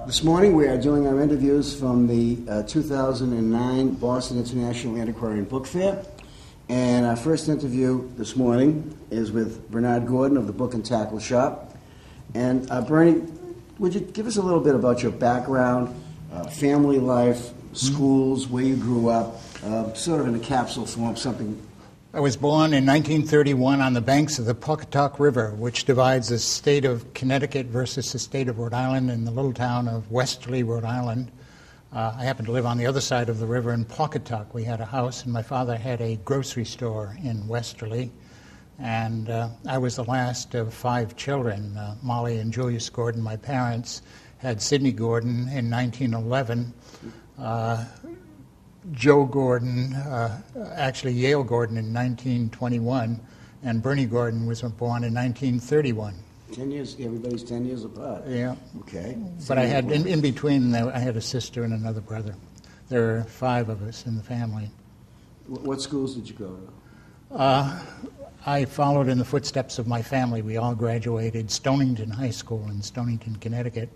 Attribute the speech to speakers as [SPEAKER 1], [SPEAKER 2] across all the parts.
[SPEAKER 1] This morning we are doing our interviews from the 2009 Boston International Antiquarian Book Fair. And our first interview this morning is with Bernard Gordon of the Book and Tackle Shop. And Bernie, would you give us a little bit about your background, family life, schools, where you grew up, sort of in a capsule form, something?
[SPEAKER 2] I was born in 1931 on the banks of the Pawcatuck River, which divides the state of Connecticut versus the state of Rhode Island in the little town of Westerly, Rhode Island. I happened to live on the other side of the river in Pawcatuck. We had a house, and my father had a grocery store in Westerly. And I was the last of 5 children. Molly and Julius Gordon, my parents, had Sidney Gordon in 1911. Joe Gordon, actually Yale Gordon in 1921, and Bernie Gordon was born in 1931.
[SPEAKER 1] 10 years, everybody's 10 years apart.
[SPEAKER 2] Yeah.
[SPEAKER 1] Okay.
[SPEAKER 2] But I had, in between, I had a sister and another brother. There are 5 of us in the family.
[SPEAKER 1] What schools did you go to?
[SPEAKER 2] I followed in the footsteps of my family. We all graduated Stonington High School in Stonington, Connecticut.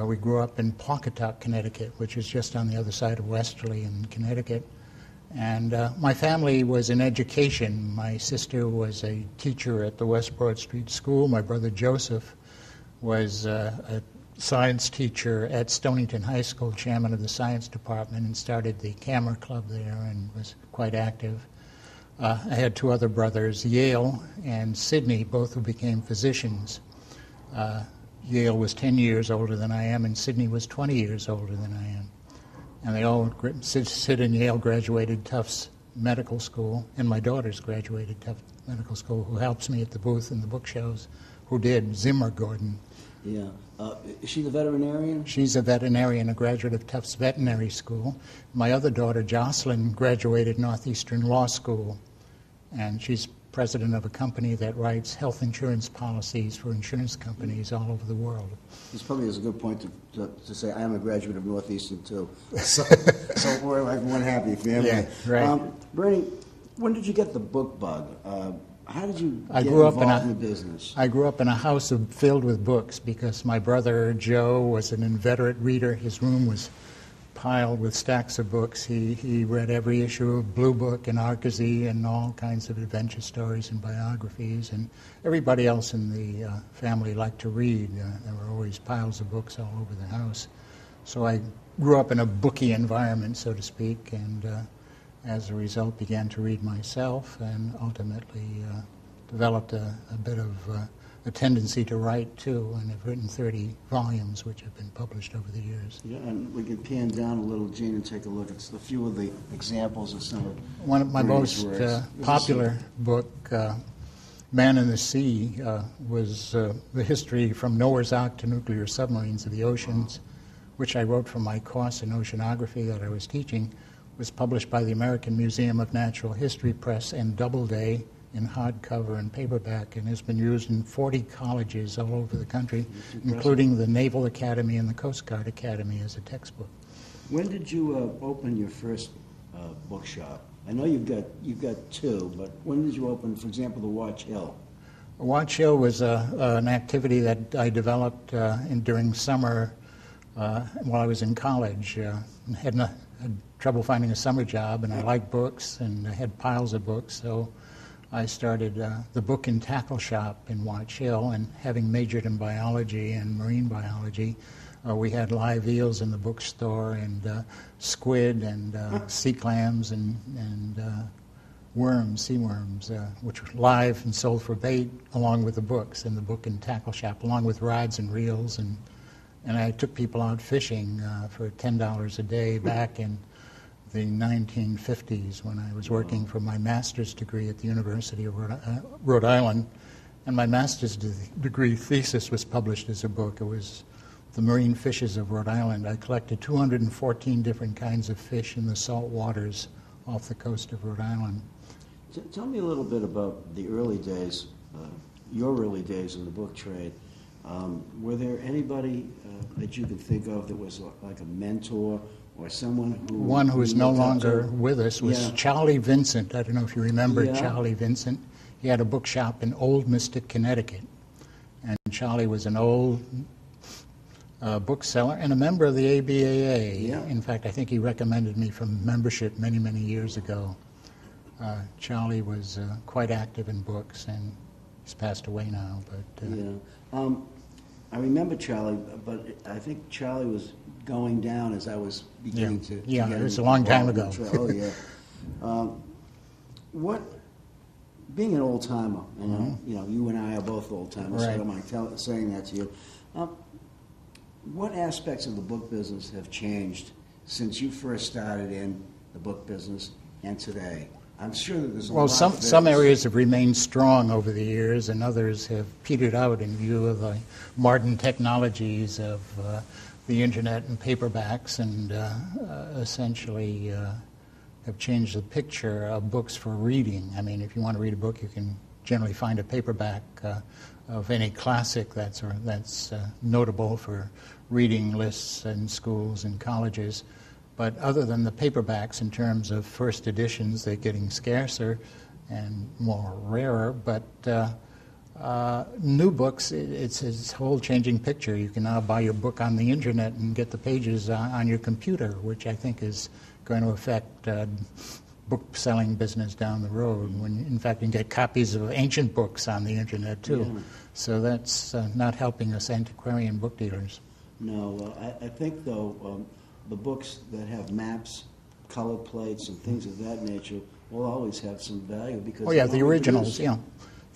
[SPEAKER 2] We grew up in Pawcatuck, Connecticut, which is just on the other side of Westerly in Connecticut. And my family was in education. My sister was a teacher at the West Broad Street School. My brother Joseph was a science teacher at Stonington High School, chairman of the science department, and started the camera club there and was quite active. I had 2 other brothers, Yale and Sidney, both who became physicians. Yale was 10 years older than I am, and Sidney was 20 years older than I am. And they all, Sid and Yale graduated Tufts Medical School, and my daughters graduated Tufts Medical School, who helps me at the booth and the book shows, who did, Zimmer Gordon.
[SPEAKER 1] Yeah. Is she the veterinarian?
[SPEAKER 2] She's a veterinarian, a graduate of Tufts Veterinary School. My other daughter, Jocelyn, graduated Northeastern Law School, and she's president of a company that writes health insurance policies for insurance companies all over the world.
[SPEAKER 1] This probably is a good point to say I am a graduate of Northeastern too. So we're like one happy family.
[SPEAKER 2] Yeah, right.
[SPEAKER 1] Bernie, when did you get the book bug? How did you get involved in the business?
[SPEAKER 2] I grew up in a house filled with books because my brother Joe was an inveterate reader. His room was piled with stacks of books. He read every issue of Blue Book and Argosy and all kinds of adventure stories and biographies, and everybody else in the family liked to read. There were always piles of books all over the house. So I grew up in a booky environment, so to speak, and as a result began to read myself and ultimately developed a bit of a tendency to write, too, and have written 30 volumes, which have been published over the years.
[SPEAKER 1] Yeah, and we can pan down a little, Gene, and take a look at a few of the examples of some of
[SPEAKER 2] one of my most popular book, Man in the Sea, was the history from Noah's Ark to nuclear submarines of the oceans, which I wrote for my course in oceanography that I was teaching, was published by the American Museum of Natural History Press and Doubleday in hardcover and paperback, and has been used in 40 colleges all over the country, including the Naval Academy and the Coast Guard Academy as a textbook.
[SPEAKER 1] When did you open your first bookshop? I know you've got 2, but when did you open, for example, the Watch Hill?
[SPEAKER 2] Watch Hill was an activity that I developed during summer while I was in college. Had trouble finding a summer job, and I liked books, and I had piles of books, so I started the Book and Tackle Shop in Watch Hill, and having majored in biology and marine biology, we had live eels in the bookstore, and squid, and sea clams, and worms, sea worms, which were live and sold for bait, along with the books in the Book and Tackle Shop, along with rods and reels, and I took people out fishing for $10 a day back in the 1950s when I was working for my master's degree at the University of Rhode Island. And my master's degree thesis was published as a book. It was The Marine Fishes of Rhode Island. I collected 214 different kinds of fish in the salt waters off the coast of Rhode Island.
[SPEAKER 1] Tell me a little bit about the early days, your early days in the book trade. Were there anybody that you could think of that was like a mentor or someone who...
[SPEAKER 2] One who is no longer with us was Charlie Vincent. I don't know if you remember Charlie Vincent. He had a bookshop in Old Mystic, Connecticut. And Charlie was an old bookseller and a member of the ABAA.
[SPEAKER 1] Yeah.
[SPEAKER 2] In fact, I think he recommended me for membership many, many years ago. Charlie was quite active in books, and he's passed away now. But
[SPEAKER 1] Yeah. I remember Charlie, but I think Charlie was going down as I was beginning to
[SPEAKER 2] Yeah,
[SPEAKER 1] get
[SPEAKER 2] it was
[SPEAKER 1] him
[SPEAKER 2] a long time
[SPEAKER 1] involved in
[SPEAKER 2] ago.
[SPEAKER 1] Oh, yeah. Being an old timer, you and I are both old timers, so I
[SPEAKER 2] Right.
[SPEAKER 1] don't mind saying that to you. What aspects of the book business have changed since you first started in the book business and today? I'm sure that there's a
[SPEAKER 2] Well,
[SPEAKER 1] lot
[SPEAKER 2] some
[SPEAKER 1] of
[SPEAKER 2] some
[SPEAKER 1] things.
[SPEAKER 2] areas have remained strong over the years, and others have petered out in view of the modern technologies of the internet and paperbacks, and essentially have changed the picture of books for reading. I mean, if you want to read a book, you can generally find a paperback of any classic that's notable for reading lists in schools and colleges. But other than the paperbacks, in terms of first editions, they're getting scarcer and more rarer. But new books, it's a whole changing picture. You can now buy your book on the internet and get the pages on your computer, which I think is going to affect book selling business down the road. When, in fact, you can get copies of ancient books on the internet too.
[SPEAKER 1] Yeah.
[SPEAKER 2] So that's not helping us antiquarian book dealers.
[SPEAKER 1] No, I think, though, the books that have maps, colored plates, and things of that nature will always have some value because...
[SPEAKER 2] Oh, yeah,
[SPEAKER 1] they're
[SPEAKER 2] the
[SPEAKER 1] all
[SPEAKER 2] originals,
[SPEAKER 1] produced.
[SPEAKER 2] yeah.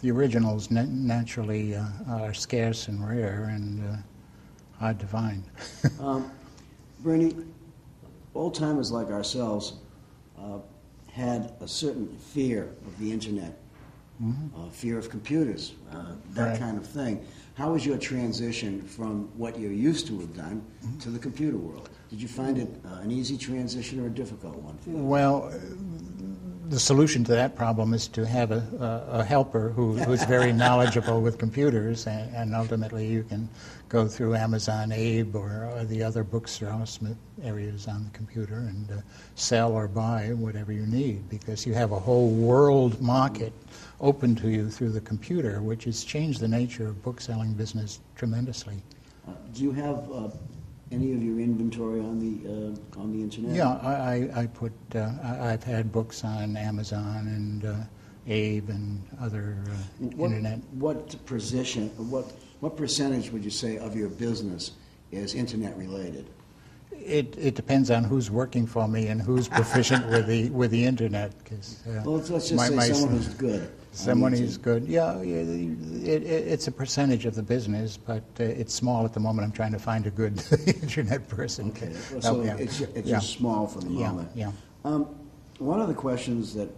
[SPEAKER 2] The originals naturally are scarce and rare and hard to find.
[SPEAKER 1] Bernie, old-timers like ourselves had a certain fear of the internet, fear of computers, that
[SPEAKER 2] Right.
[SPEAKER 1] kind of thing. How was your transition from what you're used to have done to the computer world? Did you find it an easy transition or a difficult one for you?
[SPEAKER 2] Well, the solution to that problem is to have a helper who's very knowledgeable with computers, and ultimately you can go through Amazon, Abe, or the other Booksellers areas on the computer and sell or buy whatever you need, because you have a whole world market open to you through the computer, which has changed the nature of book selling business tremendously.
[SPEAKER 1] Do you have any of your inventory on the internet?
[SPEAKER 2] Yeah, I've had books on Amazon and Abe and other internet.
[SPEAKER 1] What percentage would you say of your business is internet related?
[SPEAKER 2] It depends on who's working for me and who's proficient with the internet. Cause,
[SPEAKER 1] Well, let's just say someone who's good.
[SPEAKER 2] Someone who's good. Yeah, it's a percentage of the business, but it's small at the moment. I'm trying to find a good internet person.
[SPEAKER 1] Okay, so
[SPEAKER 2] Yeah.
[SPEAKER 1] it's
[SPEAKER 2] Yeah.
[SPEAKER 1] just small for the moment.
[SPEAKER 2] Yeah.
[SPEAKER 1] One of the questions that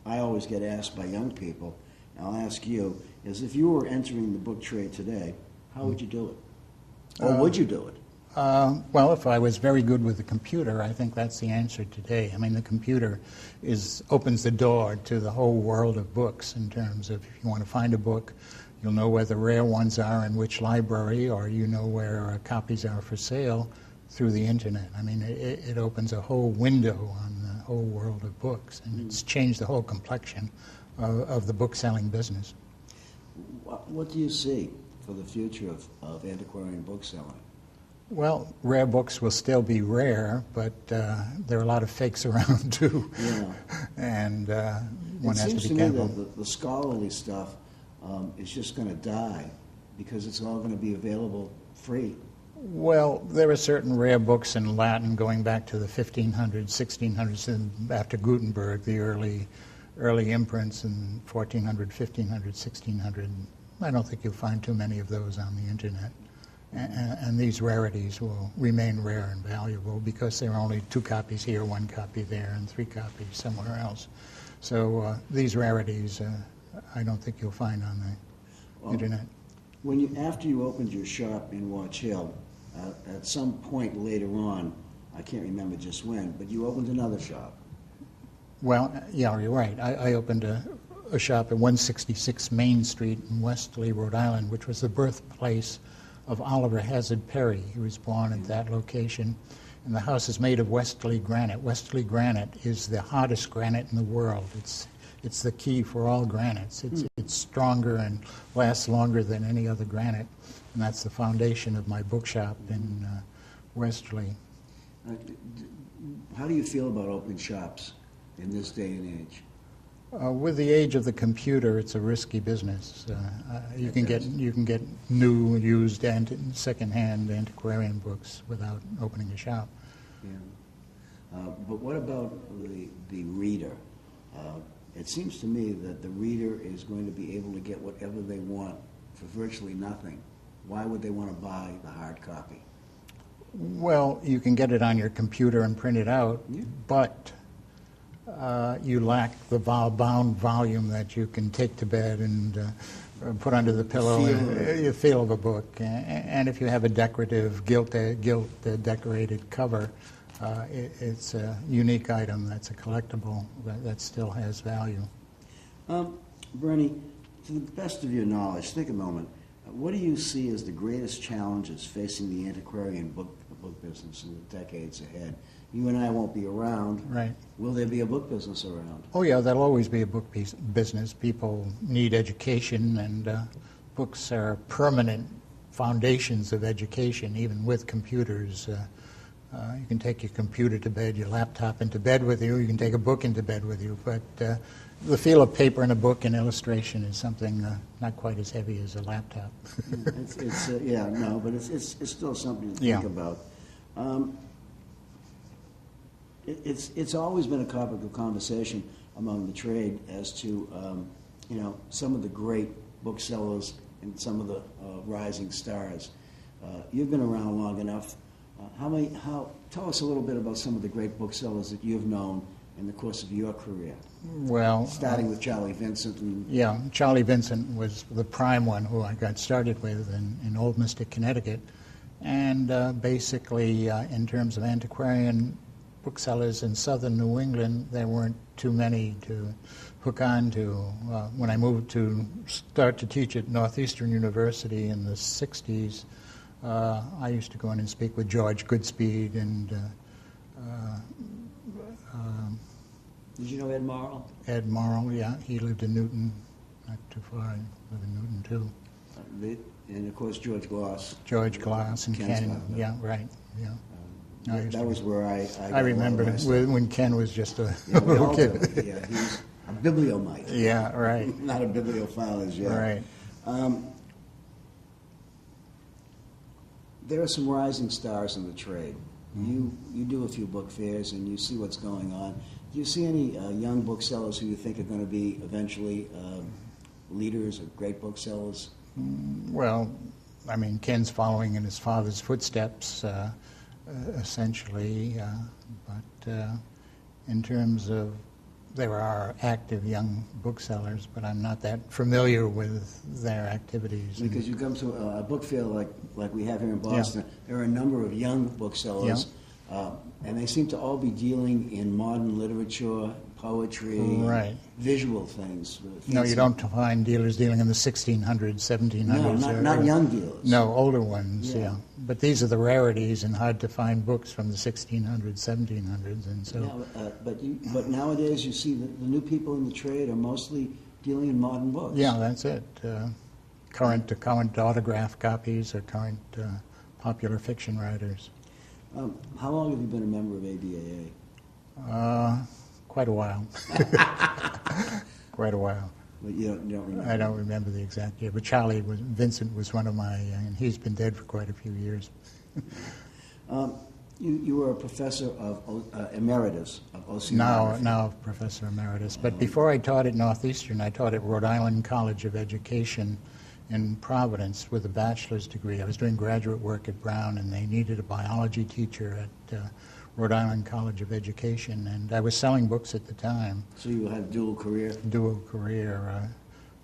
[SPEAKER 1] I always get asked by young people, and I'll ask you, is if you were entering the book trade today, how would you do it? Or would you do it?
[SPEAKER 2] Well, if I was very good with the computer, I think that's the answer today. I mean, the computer opens the door to the whole world of books in terms of if you want to find a book, you'll know where the rare ones are in which library, or you know where copies are for sale through the internet. I mean, it opens a whole window on the whole world of books, and it's changed the whole complexion of the book-selling business.
[SPEAKER 1] What do you see for the future of antiquarian bookselling?
[SPEAKER 2] Well, rare books will still be rare, but there are a lot of fakes around too.
[SPEAKER 1] Yeah.
[SPEAKER 2] And one
[SPEAKER 1] It
[SPEAKER 2] has
[SPEAKER 1] seems
[SPEAKER 2] to
[SPEAKER 1] to
[SPEAKER 2] be
[SPEAKER 1] me
[SPEAKER 2] careful.
[SPEAKER 1] that the scholarly stuff is just going to die because it's all going to be available free.
[SPEAKER 2] Well, there are certain rare books in Latin going back to the 1500s, 1600s, and after Gutenberg, the early imprints in 1400, 1500, 1600. I don't think you'll find too many of those on the internet. And these rarities will remain rare and valuable because there are only 2 copies here, 1 copy there, and 3 copies somewhere else. So these rarities, I don't think you'll find on the internet.
[SPEAKER 1] After you opened your shop in Watch Hill, at some point later on, I can't remember just when, but you opened another shop.
[SPEAKER 2] Well, yeah, you're right. I opened a shop at 166 Main Street in Westley, Rhode Island, which was the birthplace of Oliver Hazard Perry. He was born at that location. And the house is made of Westley granite. Westley granite is the hardest granite in the world. It's the key for all granites. It's stronger and lasts longer than any other granite. and that's the foundation of my bookshop in Westerly.
[SPEAKER 1] How do you feel about opening shops in this day and age?
[SPEAKER 2] With the age of the computer, it's a risky business. You can get new, used, and second-hand antiquarian books without opening a shop.
[SPEAKER 1] Yeah. But what about the reader? It seems to me that the reader is going to be able to get whatever they want for virtually nothing. Why would they want to buy the hard copy?
[SPEAKER 2] Well, you can get it on your computer and print it out, but you lack the bound volume that you can take to bed and put under the pillow. The feel of a book. And if you have a decorative, gilt decorated cover, it's a unique item that's a collectible that still has value.
[SPEAKER 1] Bernie, to the best of your knowledge, think a moment. What do you see as the greatest challenges facing the antiquarian book business in the decades ahead? You and I won't be around.
[SPEAKER 2] Right.
[SPEAKER 1] Will there be a book business around?
[SPEAKER 2] Oh, yeah, there'll always be a book business. People need education, and books are permanent foundations of education, even with computers. You can take your computer to bed, your laptop into bed with you. You can take a book into bed with you. But the feel of paper in a book and illustration is something not quite as heavy as a laptop.
[SPEAKER 1] But it's still something to think about. It's always been a topic of conversation among the trade as to some of the great booksellers and some of the rising stars. You've been around long enough. Tell us a little bit about some of the great booksellers that you've known in the course of your career.
[SPEAKER 2] Well,
[SPEAKER 1] starting with Charlie Vincent.
[SPEAKER 2] Charlie Vincent was the prime one who I got started with in Old Mystic, Connecticut. And basically, in terms of antiquarian booksellers in southern New England, there weren't too many to hook on to. When I moved to start to teach at Northeastern University in the 60s, I used to go in and speak with George Goodspeed and
[SPEAKER 1] did you know Ed Morrill?
[SPEAKER 2] Ed Morrill, yeah. He lived in Newton, not too far. I live in Newton, too.
[SPEAKER 1] And, of course, George Gloss.
[SPEAKER 2] George Gloss and Ken. Yeah, right. Yeah.
[SPEAKER 1] That was where
[SPEAKER 2] I remember when Ken was just a little kid.
[SPEAKER 1] Yeah, he was a bibliomite.
[SPEAKER 2] Yeah, right.
[SPEAKER 1] Not a bibliophile as yet.
[SPEAKER 2] Right.
[SPEAKER 1] There are some rising stars in the trade. You do a few book fairs and you see what's going on. Do you see any young booksellers who you think are going to be eventually leaders or great booksellers?
[SPEAKER 2] Well, I mean, Ken's following in his father's footsteps, essentially. But in terms of, there are active young booksellers, but I'm not that familiar with their activities.
[SPEAKER 1] Because you come to a book fair like we have here in Boston, there are a number of young booksellers, and they seem to all be dealing in modern literature, poetry, visual things.
[SPEAKER 2] No, you don't find dealers dealing in the 1600s, 1700s.
[SPEAKER 1] No, not young dealers.
[SPEAKER 2] No, older ones, yeah. But these are the rarities and hard to find books from the 1600s, 1700s, and so.
[SPEAKER 1] But nowadays you see the new people in the trade are mostly dealing in modern books.
[SPEAKER 2] Yeah, that's it. Current autograph copies or current popular fiction writers.
[SPEAKER 1] How long have you been a member of ABAA?
[SPEAKER 2] Quite a while. Quite a while.
[SPEAKER 1] But you don't remember?
[SPEAKER 2] I don't remember the exact year, but Vincent was one of my, and he's been dead for quite a few years.
[SPEAKER 1] You were a professor of emeritus of oceanography.
[SPEAKER 2] Now professor emeritus. But before I taught at Northeastern, I taught at Rhode Island College of Education in Providence with a bachelor's degree. I was doing graduate work at Brown, and they needed a biology teacher at Rhode Island College of Education, and I was selling books at the time.
[SPEAKER 1] So you had a dual career?
[SPEAKER 2] Dual career,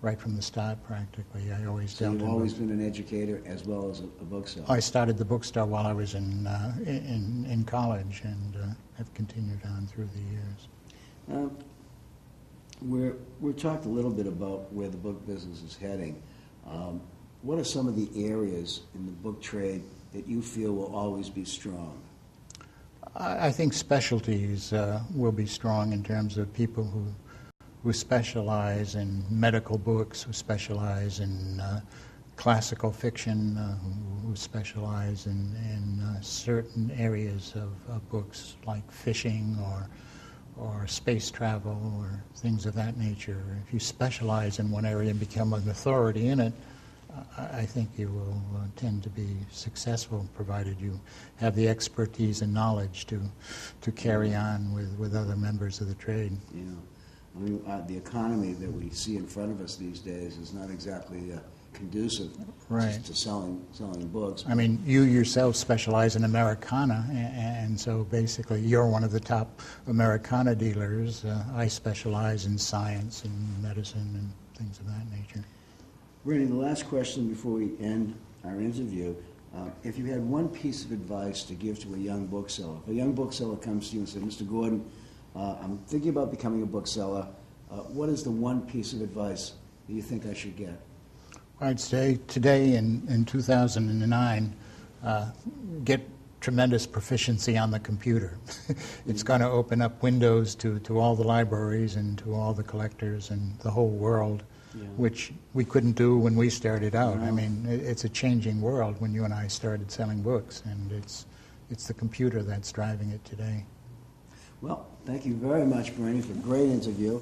[SPEAKER 2] right from the start, practically. I always dealt in.
[SPEAKER 1] So you've always been an educator as well as a bookseller?
[SPEAKER 2] I started the bookstore while I was in college, and have continued on through the
[SPEAKER 1] years. We talked a little bit about where the book business is heading. What are some of the areas in the book trade that you feel will always be strong?
[SPEAKER 2] I think specialties will be strong in terms of people who specialize in medical books, who specialize in classical fiction who specialize in certain areas of books like fishing or space travel or things of that nature. If you specialize in one area and become an authority in it, I think you will tend to be successful, provided you have the expertise and knowledge to carry on with other members of the trade.
[SPEAKER 1] Yeah. I mean, the economy that we see in front of us these days is not exactly conducive to selling books.
[SPEAKER 2] I mean, you yourself specialize in Americana, and so basically you're one of the top Americana dealers. I specialize in science and medicine and things of that nature.
[SPEAKER 1] Randy, the last question before we end our interview, if you had one piece of advice to give to a young bookseller, if a young bookseller comes to you and says, Mr. Gordon, I'm thinking about becoming a bookseller, what is the one piece of advice that you think I should get?
[SPEAKER 2] I'd say today in 2009, get tremendous proficiency on the computer. It's going to open up windows to all the libraries and to all the collectors and the whole world, which we couldn't do when we started out. I mean, it's a changing world when you and I started selling books, and it's the computer that's driving it today.
[SPEAKER 1] Well, thank you very much, Bernie, for a great interview.